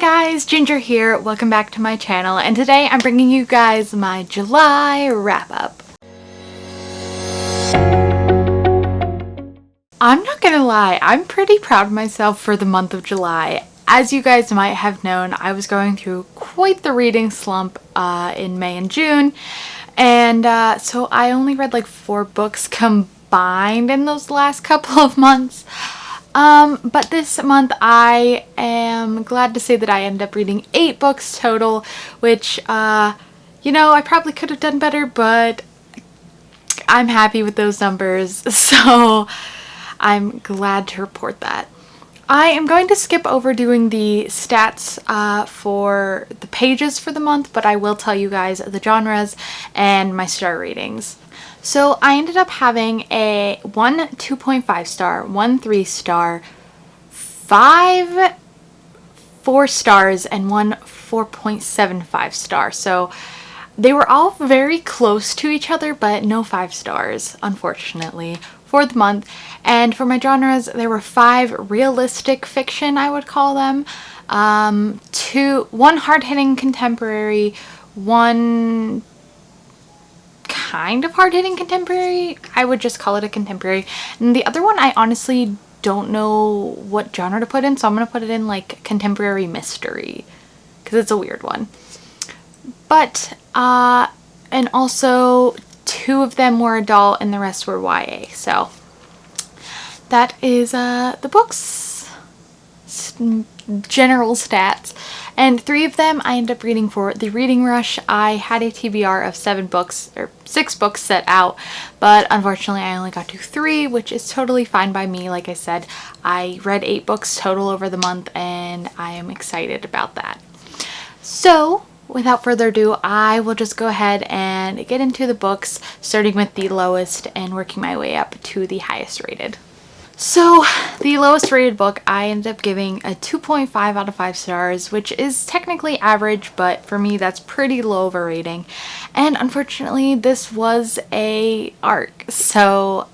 guys, Ginger here. Welcome back to my channel, and today I'm bringing you guys my July wrap-up. I'm not gonna lie, I'm pretty proud of myself for the month of July. As you guys might have known, I was going through quite the reading slump in May and June, and so I only read like 4 books combined in those last couple of months. But this month I am glad to say that I ended up reading 8 books total, which, you know, I probably could have done better, but I'm happy with those numbers, so I'm glad to report that. I am going to skip over doing the stats for the pages for the month, but I will tell you guys the genres and my star ratings. So I ended up having a 1 2.5 star, 1 3 star, 5 4 stars, and 1 4.75 star. So they were all very close to each other, but no 5 stars, unfortunately, for the month. And for my genres, there were 5 realistic fiction, I would call them, 1 hard-hitting contemporary, 1 kind of hard-hitting contemporary. I would just call it a contemporary. And the other one, I honestly don't know what genre to put in, so I'm going to put it in like contemporary mystery because it's a weird one. But, and also 2 of them were adult and the rest were YA. So that is the books general stats, and 3 of them I ended up reading for the reading rush. I had a TBR of 7 books or 6 books set out, but unfortunately I only got to 3, which is totally fine by me. Like I said, I read 8 books total over the month and I am excited about that. So without further ado, I will just go ahead and get into the books, starting with the lowest and working my way up to the highest rated. So the lowest rated book I ended up giving a 2.5 out of 5 stars, which is technically average, but for me that's pretty low of a rating. And unfortunately this was a ARC, so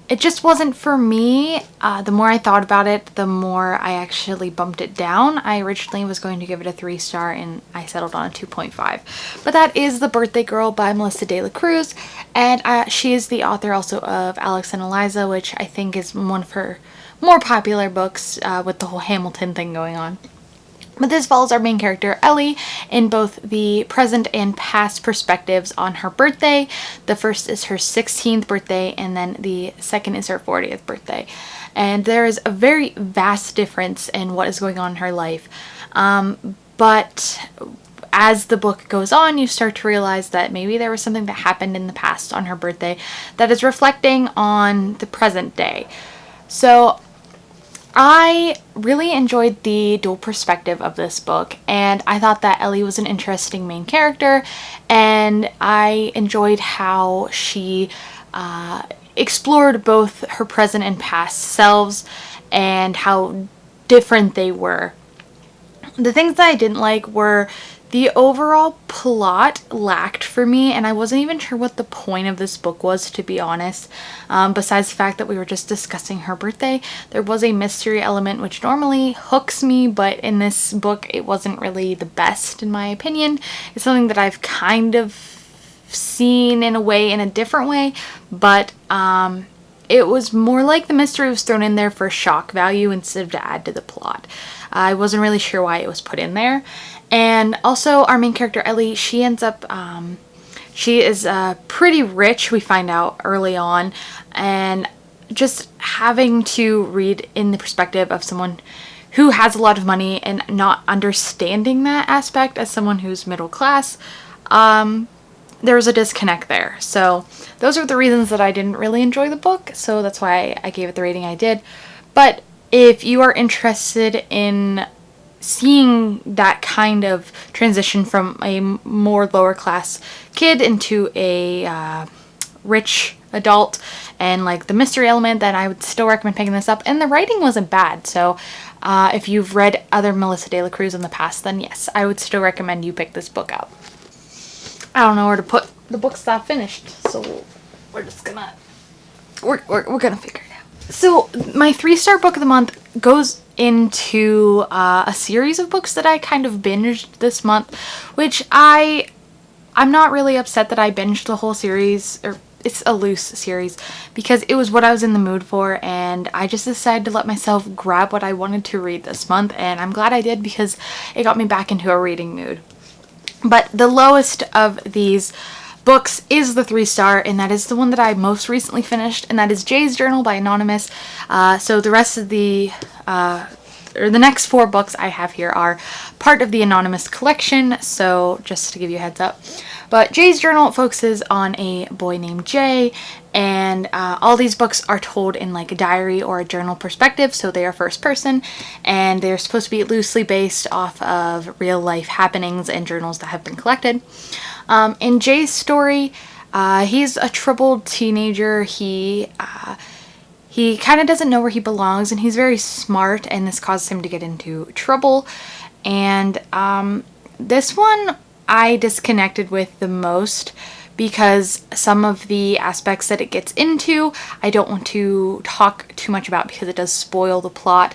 it just wasn't for me. The more I thought about it, the more I actually bumped it down. I originally was going to give it a 3 star and I settled on a 2.5. But that is The Birthday Girl by Melissa De La Cruz, and she is the author also of Alex and Eliza, which I think is one of her more popular books with the whole Hamilton thing going on. But this follows our main character, Ellie, in both the present and past perspectives on her birthday. The first is her 16th birthday, and then the second is her 40th birthday. And there is a very vast difference in what is going on in her life. But as the book goes on, you start to realize that maybe there was something that happened in the past on her birthday that is reflecting on the present day. So I really enjoyed the dual perspective of this book, and I thought that Ellie was an interesting main character, and I enjoyed how she explored both her present and past selves and how different they were. The things that I didn't like were the overall plot lacked for me, and I wasn't even sure what the point of this book was, to be honest. Besides the fact that we were just discussing her birthday, there was a mystery element which normally hooks me, but in this book it wasn't really the best in my opinion. It's something that I've kind of seen in a way, in a different way, but it was more like the mystery was thrown in there for shock value instead of to add to the plot. I wasn't really sure why it was put in there. And also our main character Ellie, she ends up, she is pretty rich, we find out early on, and just having to read in the perspective of someone who has a lot of money and not understanding that aspect as someone who's middle class, there was a disconnect there. So those are the reasons that I didn't really enjoy the book, so that's why I gave it the rating I did. But if you are interested in seeing that kind of transition from a more lower class kid into a rich adult and like the mystery element, then I would still recommend picking this up. And the writing wasn't bad, so if you've read other Melissa De La Cruz in the past, then yes, I would still recommend you pick this book up. I don't know where to put the book's not finished, so we're just gonna we're gonna figure it out. So my 3-star book of the month goes into a series of books that I kind of binged this month, which I'm not really upset that I binged the whole series, or it's a loose series, because it was what I was in the mood for, and I just decided to let myself grab what I wanted to read this month, and I'm glad I did because it got me back into a reading mood. But the lowest of these books is the 3-star, and that is the one that I most recently finished, and that is Jay's Journal by Anonymous. So the rest of the next 4 books I have here are part of the Anonymous collection, so just to give you a heads up. But Jay's Journal focuses on a boy named Jay, and all these books are told in like a diary or a journal perspective, so they are first person, and they're supposed to be loosely based off of real life happenings and journals that have been collected. In Jay's story, he's a troubled teenager. He kind of doesn't know where he belongs, and he's very smart, and this causes him to get into trouble. And this one I disconnected with the most because some of the aspects that it gets into I don't want to talk too much about because it does spoil the plot.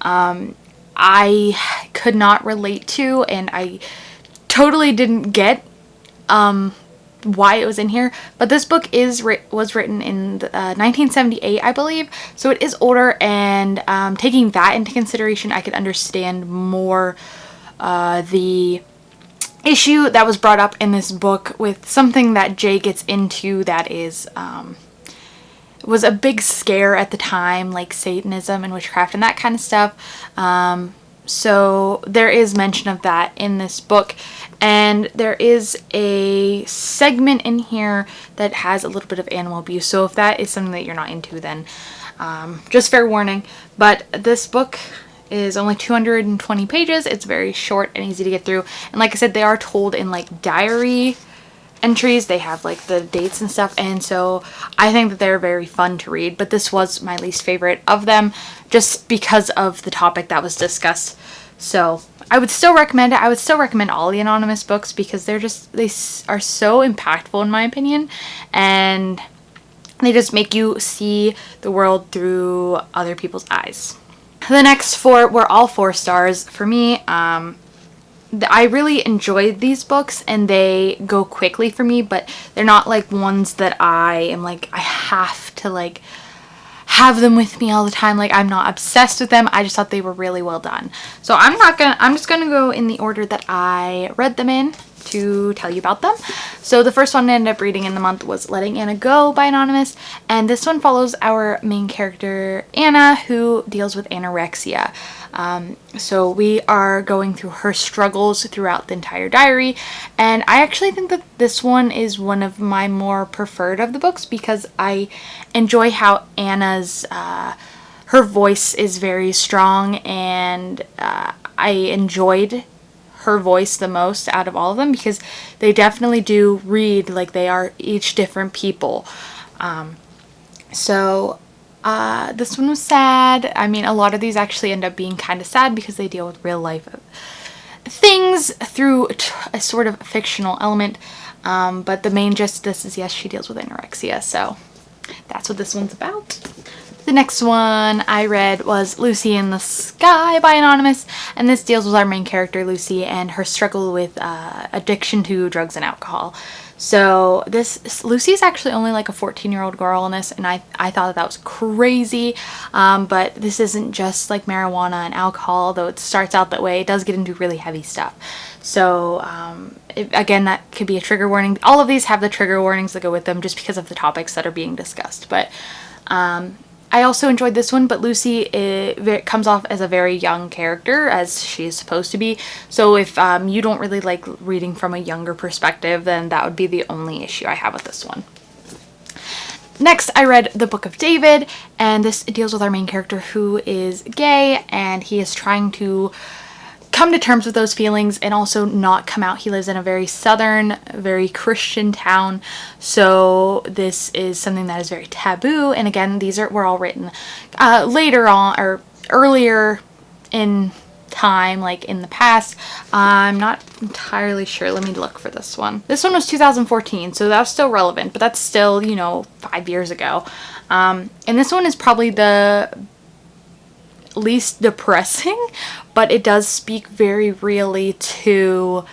I could not relate to, and I totally didn't get why it was in here, but this book was written in 1978, I believe, so it is older, and taking that into consideration, I could understand more the issue that was brought up in this book with something that Jay gets into that is was a big scare at the time, like Satanism and witchcraft and that kind of stuff. So there is mention of that in this book, and there is a segment in here that has a little bit of animal abuse, so if that is something that you're not into, then just fair warning. But this book is only 220 pages. It's very short and easy to get through, and like I said, they are told in like diary entries. They have like the dates and stuff, and so I think that they're very fun to read, but this was my least favorite of them just because of the topic that was discussed. So I would still recommend it. I would still recommend all the Anonymous books because they are so impactful in my opinion, and they just make you see the world through other people's eyes. The next 4 were all 4 stars for me. I really enjoyed these books, and they go quickly for me, but they're not like ones that I am like, I have to like have them with me all the time. Like, I'm not obsessed with them. I just thought they were really well done. So I'm just gonna go in the order that I read them in to tell you about them. So the first one I ended up reading in the month was Letting Anna Go by Anonymous, and this one follows our main character Anna, who deals with anorexia. So we are going through her struggles throughout the entire diary, and I actually think that this one is one of my more preferred of the books because I enjoy how Anna's her voice is very strong, and I enjoyed her voice the most out of all of them because they definitely do read like they are each different people. This one was sad. I mean, a lot of these actually end up being kind of sad because they deal with real life things through a sort of fictional element. But the main gist of this is, yes, she deals with anorexia, so that's what this one's about. The next one I read was Lucy in the Sky by Anonymous, and this deals with our main character Lucy and her struggle with addiction to drugs and alcohol. So Lucy is actually only like a 14-year-old girl in this, and I thought that was crazy, but this isn't just like marijuana and alcohol, though it starts out that way. It does get into really heavy stuff. So again, that could be a trigger warning. All of these have the trigger warnings that go with them just because of the topics that are being discussed. But I also enjoyed this one, but Lucy comes off as a very young character, as she is supposed to be. So if you don't really like reading from a younger perspective, then that would be the only issue I have with this one. Next, I read The Book of David, and this deals with our main character who is gay, and he is trying to come to terms with those feelings and also not come out. He lives in a very southern, very Christian town, so this is something that is very taboo. And again, these were all written later on or earlier in time, like in the past. I'm not entirely sure. Let me look for this one. This one was 2014, so that was still relevant, but that's still, you know, 5 years ago. And this one is probably the least depressing, but it does speak very really to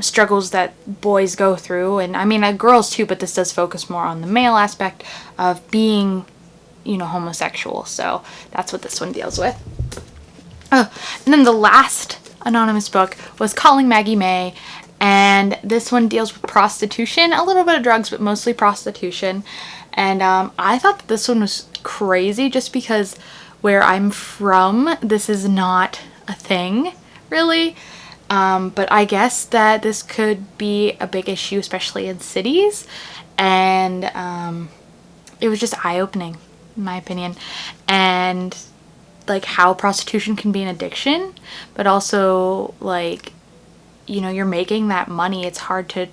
struggles that boys go through, and I mean girls too, but this does focus more on the male aspect of being, you know, homosexual. So that's what this one deals with. Oh, and then the last anonymous book was Calling Maggie May, and this one deals with prostitution, a little bit of drugs, but mostly prostitution. And I thought that this one was crazy just because where I'm from, this is not a thing, really. But I guess that this could be a big issue, especially in cities. And it was just eye-opening, in my opinion. And like how prostitution can be an addiction, but also like, you know, you're making that money. It's hard to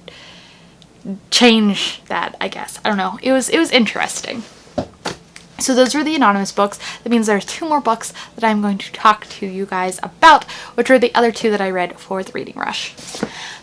change that, I guess. I don't know. It was interesting. So those were the anonymous books. That means there's 2 more books that I'm going to talk to you guys about, which are the other 2 that I read for the reading rush.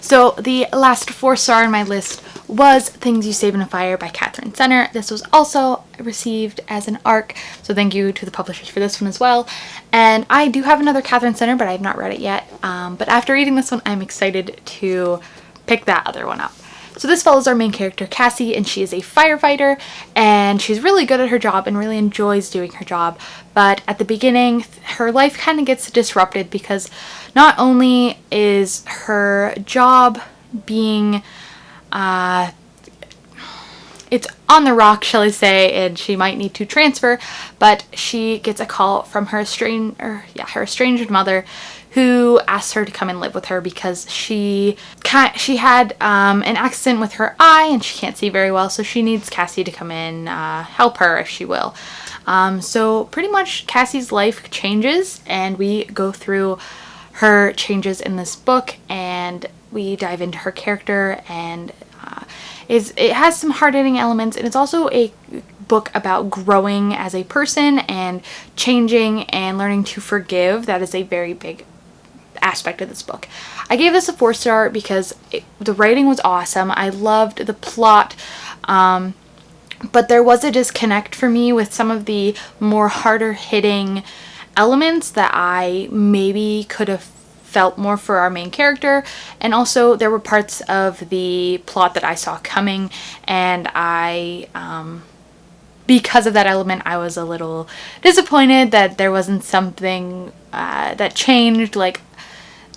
So the last 4-star on my list was Things You Save in a Fire by Catherine Senner. This was also received as an ARC, so thank you to the publishers for this one as well. And I do have another Catherine Senner, but I have not read it yet. But after reading this one, I'm excited to pick that other one up. So this follows our main character, Cassie, and she is a firefighter, and she's really good at her job and really enjoys doing her job. But at the beginning, her life kind of gets disrupted because not only is her job being, it's on the rock, shall I say, and she might need to transfer, but she gets a call from her estranged mother, who asks her to come and live with her because she had an accident with her eye and she can't see very well, so she needs Cassie to come in, help her if she will. So pretty much Cassie's life changes, and we go through her changes in this book, and we dive into her character, and it has some hard-hitting elements, and it's also a book about growing as a person and changing and learning to forgive. That is a very big aspect of this book. I gave this a 4-star because the writing was awesome. I loved the plot, but there was a disconnect for me with some of the more harder hitting elements that I maybe could have felt more for our main character, and also there were parts of the plot that I saw coming, and because of that element, I was a little disappointed that there wasn't something that changed, like,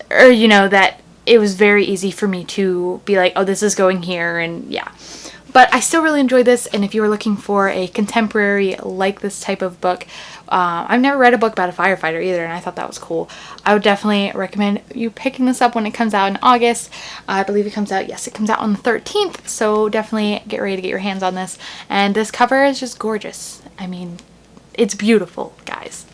or, you know, that it was very easy for me to be like, oh, this is going here, and yeah. But I still really enjoyed this, and if you were looking for a contemporary like this type of book, I've never read a book about a firefighter either, and I thought that was cool. I would definitely recommend you picking this up when it comes out in August. I believe it comes out, yes, it comes out on the 13th, so definitely get ready to get your hands on this. And this cover is just gorgeous. I mean, it's beautiful, guys.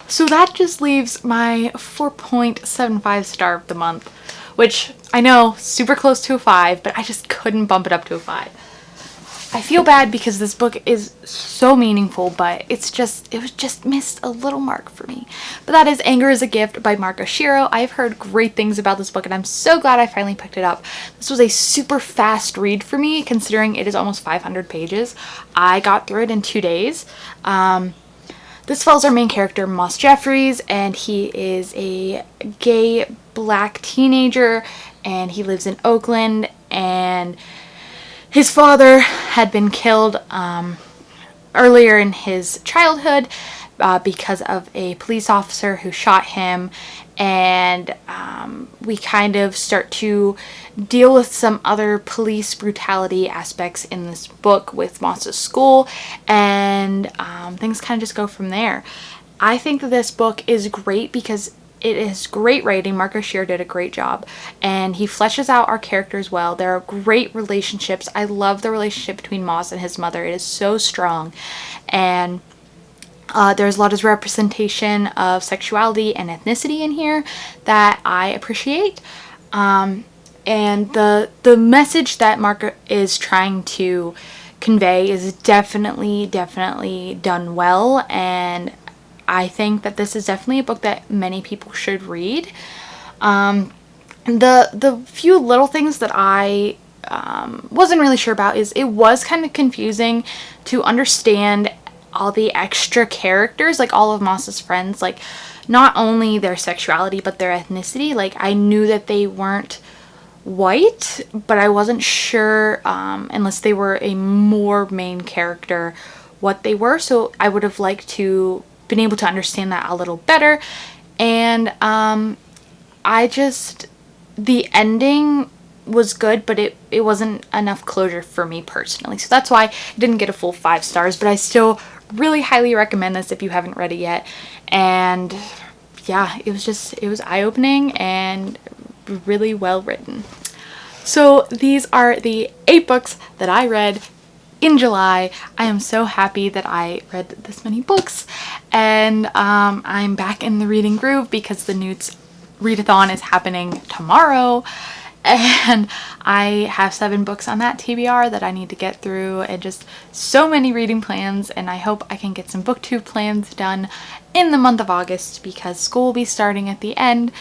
So that just leaves my 4.75 star of the month, which I know, super close to a 5, but I just couldn't bump it up to a 5. I feel bad because this book is so meaningful, but it was just missed a little mark for me. But that is Anger is a Gift by Marco Shiro. I've heard great things about this book, and I'm so glad I finally picked it up. This was a super fast read for me, considering it is almost 500 pages. I got through it in 2 days. This follows our main character, Moss Jeffries, and he is a gay black teenager, and he lives in Oakland, and his father had been killed earlier in his childhood because of a police officer who shot him, and we kind of start to deal with some other police brutality aspects in this book with Moss's school, and things kind of just go from there. I think that this book is great because it is great writing. Marco Shiro did a great job, and he fleshes out our characters well. There are great relationships. I love the relationship between Moss and his mother. It is so strong, and there's a lot of representation of sexuality and ethnicity in here that I appreciate. And the message that Marco is trying to convey is definitely done well, and I think that this is definitely a book that many people should read. The few little things that I wasn't really sure about is it was kind of confusing to understand all the extra characters, like all of Moss's friends, like not only their sexuality but their ethnicity. Like I knew that they weren't white, but I wasn't sure unless they were a more main character what they were. So I would have liked to been able to understand that a little better. And the ending was good, but it wasn't enough closure for me personally. So that's why I didn't get a full 5 stars, but I still really highly recommend this if you haven't read it yet. And yeah, it was eye-opening and really well written. So these are the 8 books that I read in July. I am so happy that I read this many books, and I'm back in the reading groove because the Newt's readathon is happening tomorrow, and I have 7 books on that TBR that I need to get through, and just so many reading plans, and I hope I can get some booktube plans done in the month of August because school will be starting at the end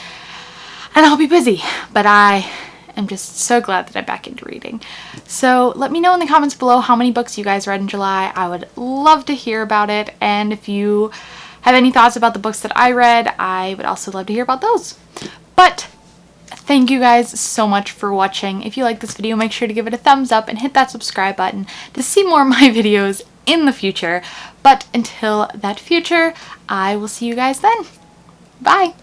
and I'll be busy, but I am just so glad that I'm back into reading. So let me know in the comments below how many books you guys read in July. I would love to hear about it, and if you have any thoughts about the books that I read, I would also love to hear about those. But thank you guys so much for watching. If you like this video, make sure to give it a thumbs up and hit that subscribe button to see more of my videos in the future. But until that future, I will see you guys then. Bye!